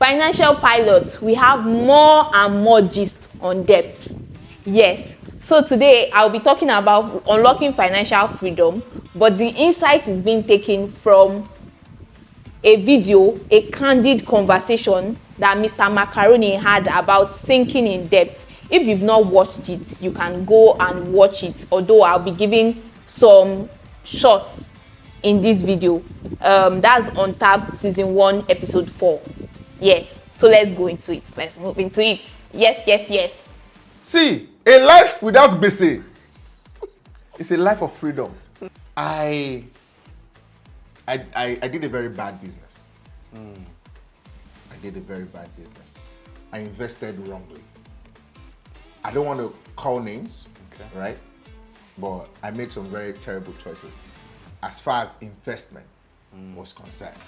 Financial pilots, we have more and more gist on debt. Yes, so today I'll be talking about unlocking financial freedom, but the insight is being taken from a video, a candid conversation that Mr. Macaroni had about sinking in debt. If you've not watched it, you can go and watch it, although I'll be giving some shots in this video. That's on Tab Season 1, Episode 4. Yes, so let's go into it. Let's move into it. Yes. See, a life without BC is a life of freedom. I did a very bad business. I did a very bad business. I invested wrongly. I don't want to call names, right? But I made some very terrible choices as far as investment was concerned.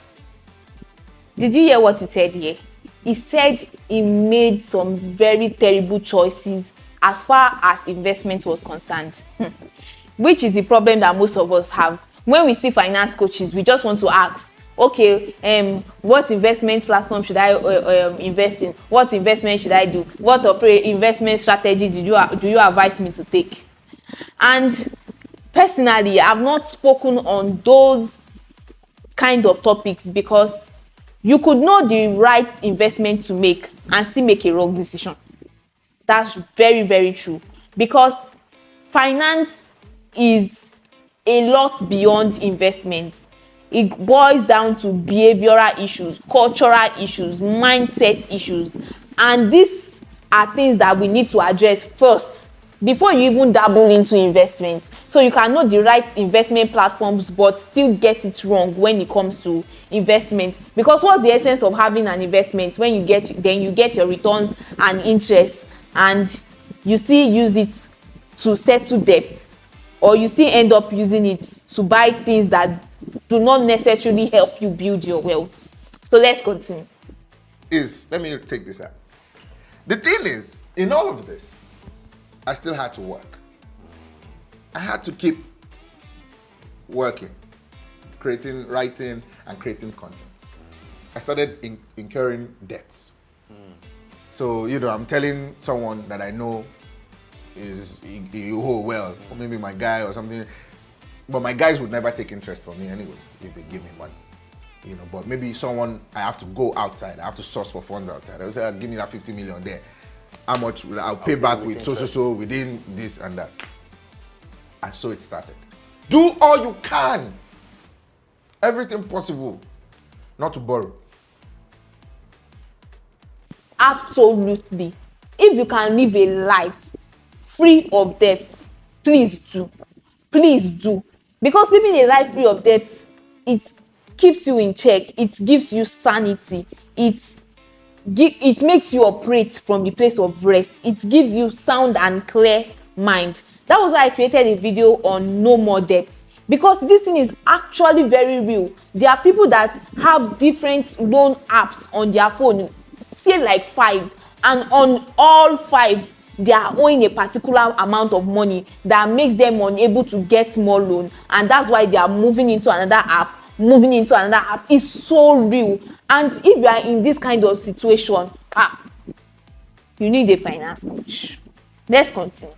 Did you hear what he said here? He said he made some very terrible choices as far as investment was concerned. Which is the problem that most of us have. When we see finance coaches, we just want to ask, okay, what investment platform should I invest in? What investment should I do? What investment strategy do you advise me to take? And personally, I've not spoken on those kind of topics because you could know the right investment to make and still make a wrong decision. That's very, very true. Because finance is a lot beyond investment. It boils down to behavioral issues, cultural issues, mindset issues. And these are things that we need to address first before you even dabble into investment. So you can know the right investment platforms but still get it wrong when it comes to investment. Because what's the essence of having an investment when you get your returns and interest and you still use it to settle debt, or you still end up using it to buy things that do not necessarily help you build your wealth. So let's continue. Let me take this out. The thing is, in all of this, I still had to work. I had to keep working, writing, and creating content. I started incurring debts. So, I'm telling someone that I know is well, or maybe my guy or something. But my guys would never take interest from me anyways if they give me money. But maybe someone I have to go outside, I have to source for funds outside. I will say, give me that 50 million there. How much I'll pay back with so within this and that. And so it started. Do all you can. Everything possible not to borrow. Absolutely. If you can live a life free of debt, please do. Please do. Because living a life free of debt, it keeps you in check. It gives you sanity. It makes you operate from the place of rest. It gives you sound and clear mind. That was why I created a video on no more debt. Because this thing is actually very real. There are people that have different loan apps on their phone, say like 5, and on all 5, they are owing a particular amount of money that makes them unable to get more loan, and that's why they are moving into another app. It's so real. And if you are in this kind of situation, you need a finance coach. Let's continue.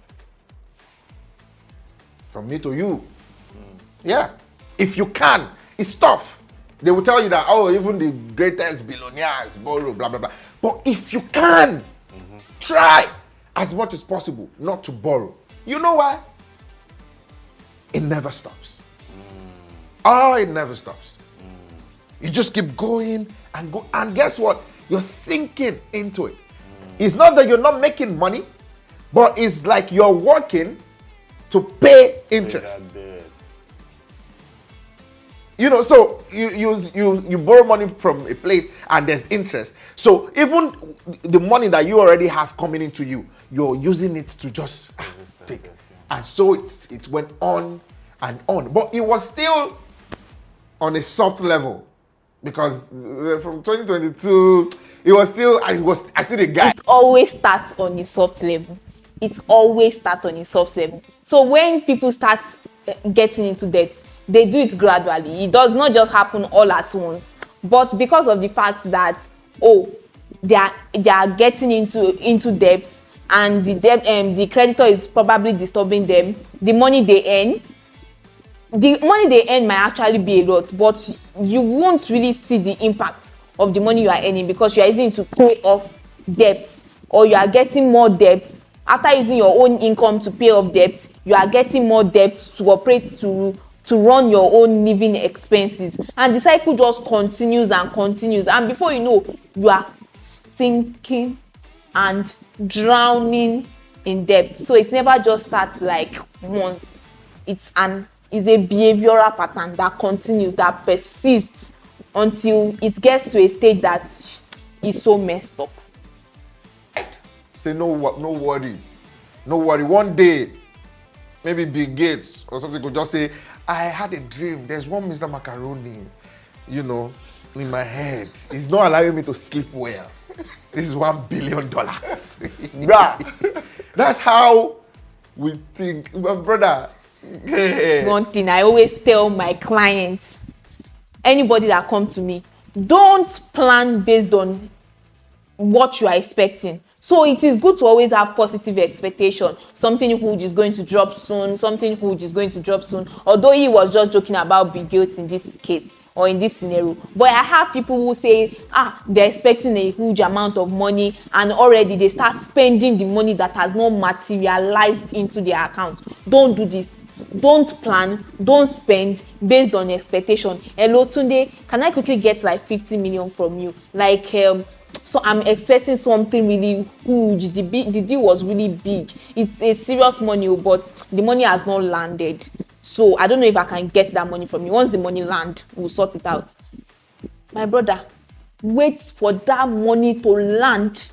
From me to you. Yeah. If you can, it's tough. They will tell you that, even the greatest billionaires borrow, blah, blah, blah. But if you can, try as much as possible not to borrow. You know why? It never stops. It never stops. You just keep going and go. And guess what? You're sinking into it. It's not that you're not making money, but it's like you're working to pay interest. So you borrow money from a place and there's interest. So even the money that you already have coming into you, you're using it to just take it. And so it went on and on. But it was still on a soft level because from 2022, I still a guy. It always starts on a soft level. So when people start getting into debt, they do it gradually. It does not just happen all at once. But because of the fact that, they are getting into debt, and the creditor is probably disturbing them. The money they earn might actually be a lot, but you won't really see the impact of the money you are earning because you are using it to pay off debts, or you are getting more debts. After using your own income to pay off debt, you are getting more debts to operate to run your own living expenses, and the cycle just continues and continues, and before you know, you are sinking and drowning in debt. So it never just starts like once. It's a behavioral pattern that continues, that persists until it gets to a state that is so messed up. Say no worry. One day, maybe Bill Gates or something could just say, I had a dream. There's one Mr. Macaroni, in my head. He's not allowing me to sleep well. This is $1 billion. That's how we think. My brother. One thing I always tell my clients, anybody that comes to me, don't plan based on what you are expecting. So it is good to always have positive expectation. Something huge is going to drop soon. Although he was just joking about Bill Gates in this case or in this scenario. But I have people who say, they're expecting a huge amount of money, and already they start spending the money that has not materialized into their account. Don't do this. Don't plan, don't spend based on expectation. Hello, Tunde, can I quickly get like 50 million from you? So I'm expecting something really huge. The deal was really big. It's a serious money, but the money has not landed. So I don't know if I can get that money from you. Once the money lands, we'll sort it out. My brother, wait for that money to land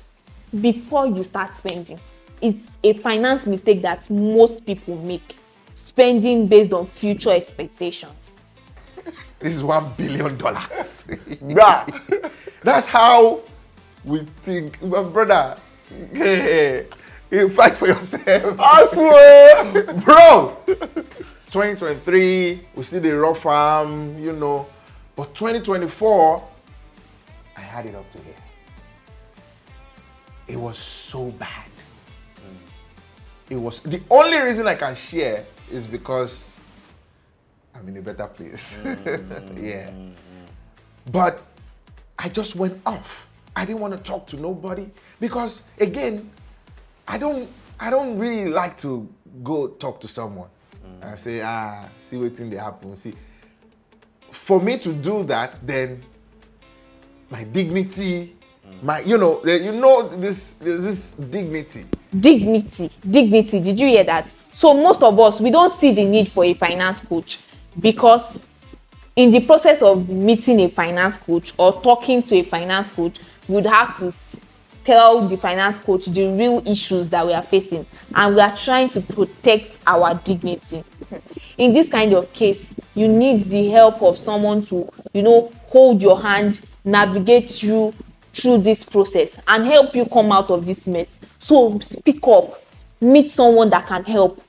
before you start spending. It's a finance mistake that most people make. Spending based on future expectations. This is $1 billion. That's how we think. My brother, you fight for yourself. I swear. Bro, 2023, we see the rough farm, But 2024, I had it up to here. It was so bad. It was the only reason I can share is because I'm in a better place. Yeah. But I just went off. I didn't want to talk to nobody because, again, I don't really like to go talk to someone and say, see what thing they happen. See, for me to do that, then my dignity, this dignity. Dignity. Did you hear that? So most of us, we don't see the need for a finance coach because in the process of meeting a finance coach or talking to a finance coach, we'd have to tell the finance coach the real issues that we are facing, and we are trying to protect our dignity. In this kind of case, you need the help of someone to, hold your hand, navigate you through this process and help you come out of this mess. So speak up, meet someone that can help.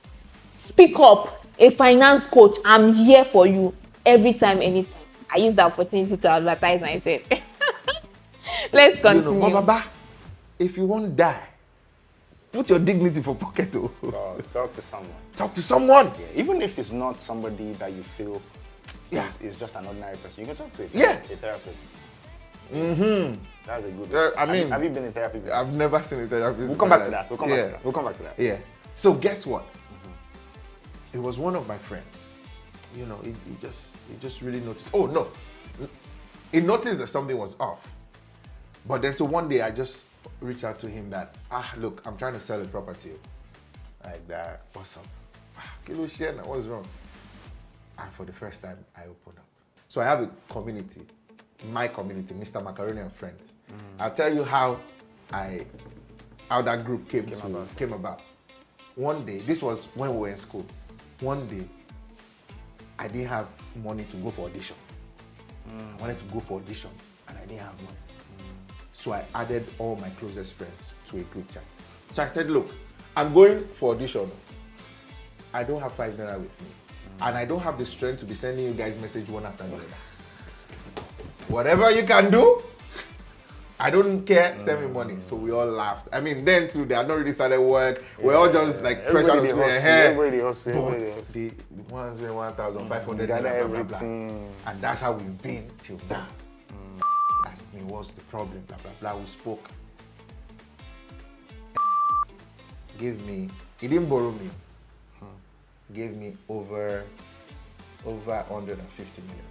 Speak up, a finance coach. I'm here for you every time, anytime. I use that opportunity to advertise myself. Let's continue. Baba, if you want to die, put your dignity for pocket. Talk to someone. Talk to someone. Yeah, even if it's not somebody that you feel is just an ordinary person, you can talk to a therapist. Mm-hmm. That's a good one. Have you been in therapy before? I've never seen a therapist. We'll come back to that. We'll come back to that. Yeah. So guess what? It was one of my friends. He just really noticed. Oh no, he noticed that something was off. But then so one day I just reached out to him that look, I'm trying to sell a property. Like that. What's up? What's wrong? And for the first time I opened up. So I have a community. My community, Mr. Macaroni and Friends. I'll tell you how that group came about. One day, this was when we were in school. One day, I didn't have money to go for audition. I wanted to go for audition, and I didn't have money. So I added all my closest friends to a group chat. So I said, look, I'm going for audition. I don't have $5 with me. And I don't have the strength to be sending you guys message one after the other. Whatever you can do, I don't care, send me money. So we all laughed. I mean, then too, they had not really started work. We're all just like fresh out of school. Everybody hustle. But the ones in 1,500 Gather blah, blah, blah. everything. And that's how we've been till now. Asked me what's the problem, blah, blah, blah. We spoke. Gave me, he didn't borrow me. Gave me over 150 million.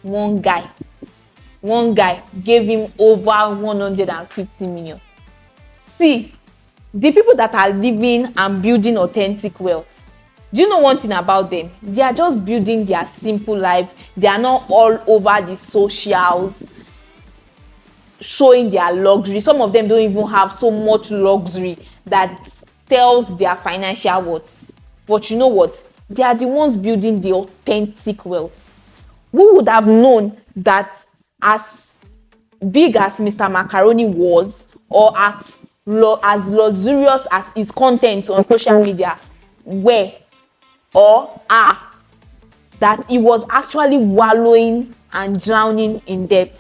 One guy. One guy gave him over 150 million. See, the people that are living and building authentic wealth, do you know one thing about them? They are just building their simple life. They are not all over the socials showing their luxury. Some of them don't even have so much luxury that tells their financial worth. But you know what? They are the ones building the authentic wealth. Who would have known that as big as Mr. Macaroni was, or as luxurious as his content on social media were or are, that he was actually wallowing and drowning in debt?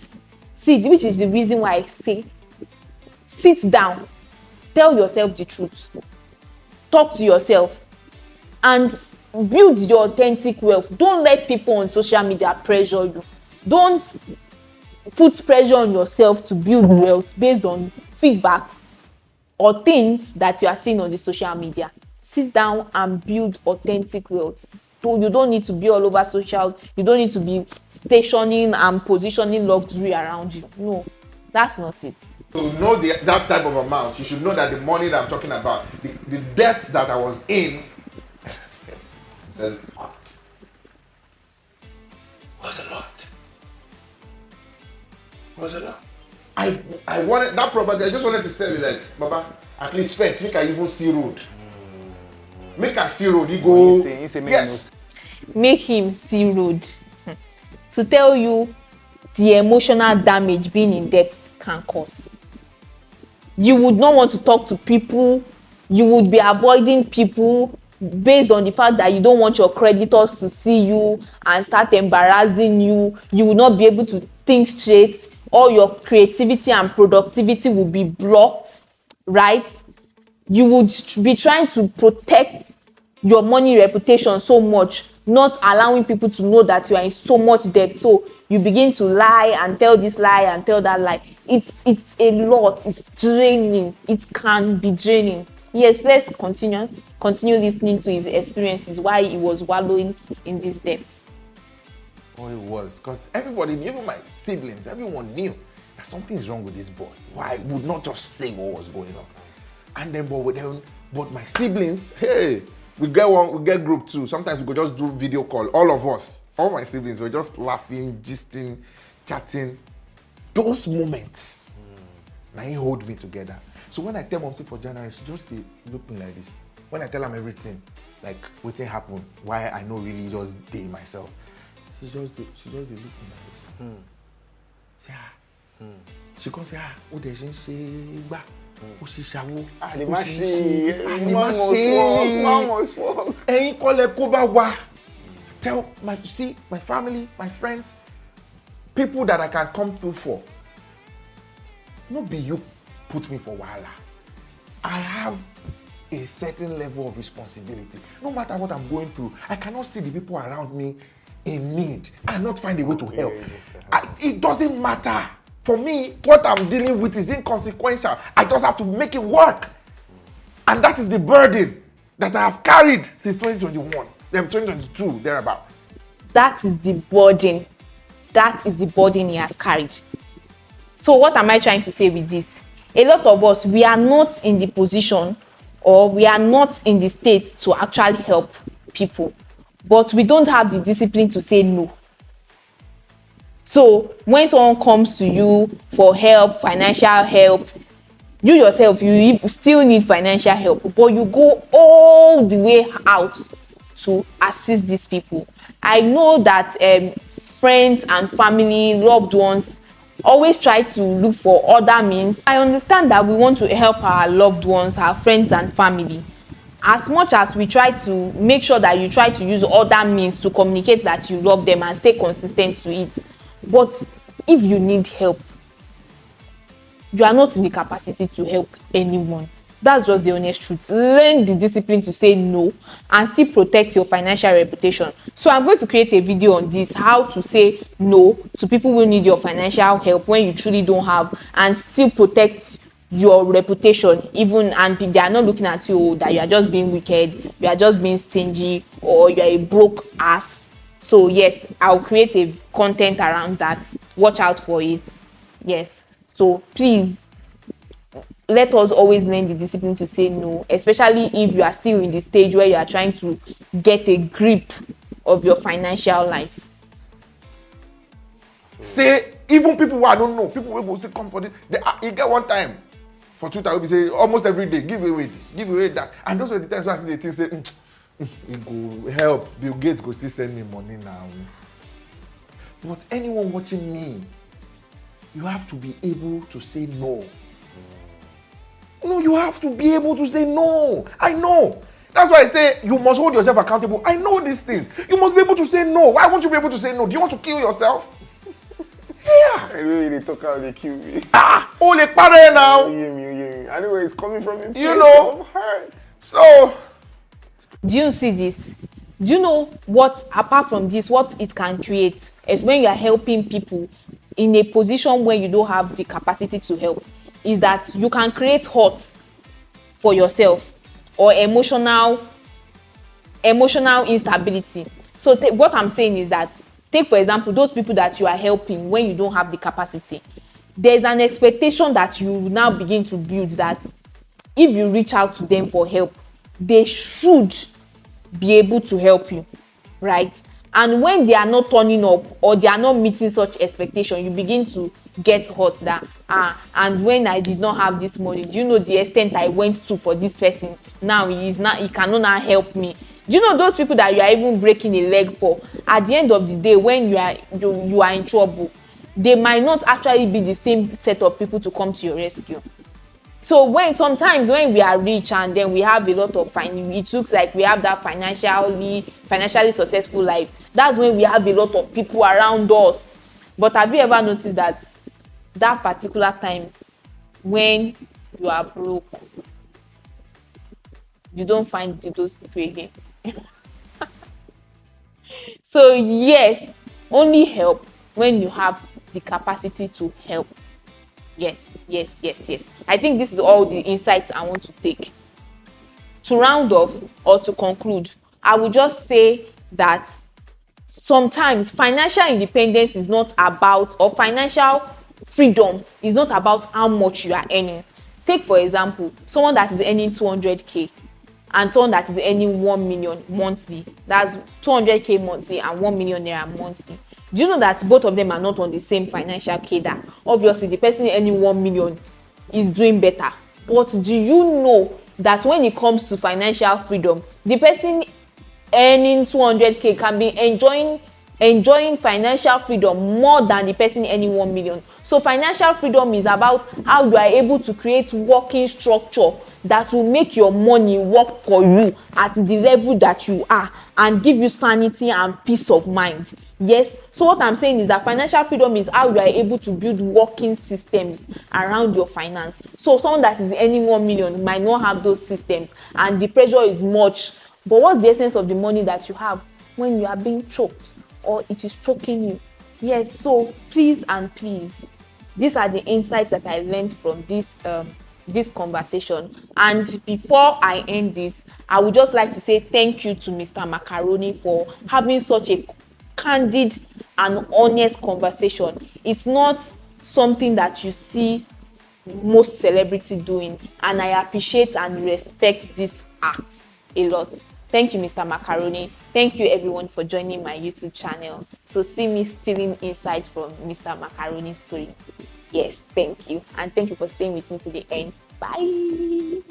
See, which is the reason why I say, sit down, tell yourself the truth, talk to yourself, and build your authentic wealth. Don't let people on social media pressure you. Don't put pressure on yourself to build wealth based on feedbacks or things that you are seeing on the social media. Sit down and build authentic wealth. You don't need to be all over socials. You don't need to be stationing and positioning luxury around you. No, that's not it. To know that type of amount, you should know that the money that I'm talking about, the debt that I was in, is a lot. Was a lot. Was a lot. I wanted that property. I just wanted to tell you, like, Baba, at least first make I even see road. Make I see road. He go. He say, yes. Make him see road. To tell you the emotional damage being in debt can cause. You would not want to talk to people. You would be avoiding people based on the fact that you don't want your creditors to see you and start embarrassing you. You will not be able to think straight. All your creativity and productivity will be blocked, right? You would be trying to protect your money reputation so much, not allowing people to know that you are in so much debt. So you begin to lie and tell this lie and tell that lie. It's a lot. It's draining. It can be draining. Yes, let's continue listening to his experiences, why he was wallowing in this debt. Oh, it was. Because everybody, even my siblings, everyone knew that something is wrong with this boy. Why would not just say what was going on? And then, but my siblings, hey, we get group too. Sometimes we could just do video call. All of us, all my siblings were just laughing, gisting, chatting. Those moments, now he hold me together. So when I tell Mom for January, she just look me like this. When I tell them everything, like what happened, why I know really just day myself, she just look me like this. Say she come say oh they say gba. The man must work. Ẹ̀yin kọ́ lẹ kó bá wa. Tell my family, my friends, people that I can come through for. No be you put me for wahala. I have a certain level of responsibility. No matter what I'm going through, I cannot see the people around me in need and not find a way to help. It doesn't matter. For me, what I'm dealing with is inconsequential. I just have to make it work. And that is the burden that I have carried since 2022, thereabout. That is the burden. That is the burden he has carried. So what am I trying to say with this? A lot of us, we are not in the position or we are not in the state to actually help people. But we don't have the discipline to say no. So when someone comes to you for help, financial help, you yourself, you still need financial help, but you go all the way out to assist these people. I know that friends and family, loved ones, always try to look for other means. I understand that we want to help our loved ones, our friends and family. As much as we try to make sure that you try to use other means to communicate that you love them and stay consistent to it. But if you need help, you are not in the capacity to help anyone. That's just the honest truth. Learn the discipline to say no and still protect your financial reputation. So I'm going to create a video on this, how to say no to people who need your financial help when you truly don't have, and still protect your reputation, even, and they are not looking at you that you are just being wicked, you are just being stingy, or you are a broke ass. So yes, I'll create a content around that. Watch out for it. Yes. So please, let us always learn the discipline to say no, especially if you are still in the stage where you are trying to get a grip of your financial life. Say, even people who I don't know, people who go still come for this, you get one time for Twitter, we say almost every day, give away this, give away that. And those are the times where I see the thing say, it go help, Bill Gates go still send me money now. But anyone watching me, you have to be able to say no. No, you have to be able to say no. I know. That's why I say you must hold yourself accountable. I know these things. You must be able to say no. Why won't you be able to say no? Do you want to kill yourself? Yeah. I know they talk out, they kill me. Only pare now. You hear me. I know where it's coming from. You know. Hurt. So. Do you see this? Do you know what, apart from this, what it can create is when you are helping people in a position where you don't have the capacity to help, is that you can create hurt for yourself or emotional instability. So what I'm saying is that, take for example those people that you are helping when you don't have the capacity. There's an expectation that you now begin to build that if you reach out to them for help, they should be able to help you, right? And when they are not turning up or they are not meeting such expectation, you begin to get hurt that and when I did not have this money, do you know the extent I went to for this person? Now he cannot now help me. Do you know those people that you are even breaking a leg for? At the end of the day, when you are in trouble, they might not actually be the same set of people to come to your rescue. So sometimes when we are rich and then we have a lot of it looks like we have that financially successful life. That's when we have a lot of people around us. But have you ever noticed that particular time when you are broke, you don't find those people again? So yes, only help when you have the capacity to help. Yes. I think this is all the insights I want to take. To round off or to conclude, I will just say that sometimes financial independence is not about, or financial freedom is not about how much you are earning. Take for example, someone that is earning 200k and someone that is earning 1 million monthly. That's 200k monthly and 1 million naira monthly. Do you know that both of them are not on the same financial cadre? Obviously, the person earning 1 million is doing better. But do you know that when it comes to financial freedom, the person earning 200k can be enjoying financial freedom more than the person earning 1 million. So financial freedom is about how you are able to create working structure that will make your money work for you at the level that you are and give you sanity and peace of mind. Yes. So what I'm saying is that financial freedom is how you are able to build working systems around your finance. So someone that is earning 1 million might not have those systems and the pressure is much. But what's the essence of the money that you have when you are being choked or it is choking you? Yes. So please, these are the insights that I learned from this conversation. And before I end this, I would just like to say thank you to Mr. Macaroni for having such a candid and honest conversation. It's not something that you see most celebrities doing, and I appreciate and respect this act a lot. Thank you, Mr. Macaroni. Thank you, everyone, for joining my YouTube channel. So see me stealing insights from Mr. Macaroni's story. Yes, thank you. And thank you for staying with me to the end. Bye.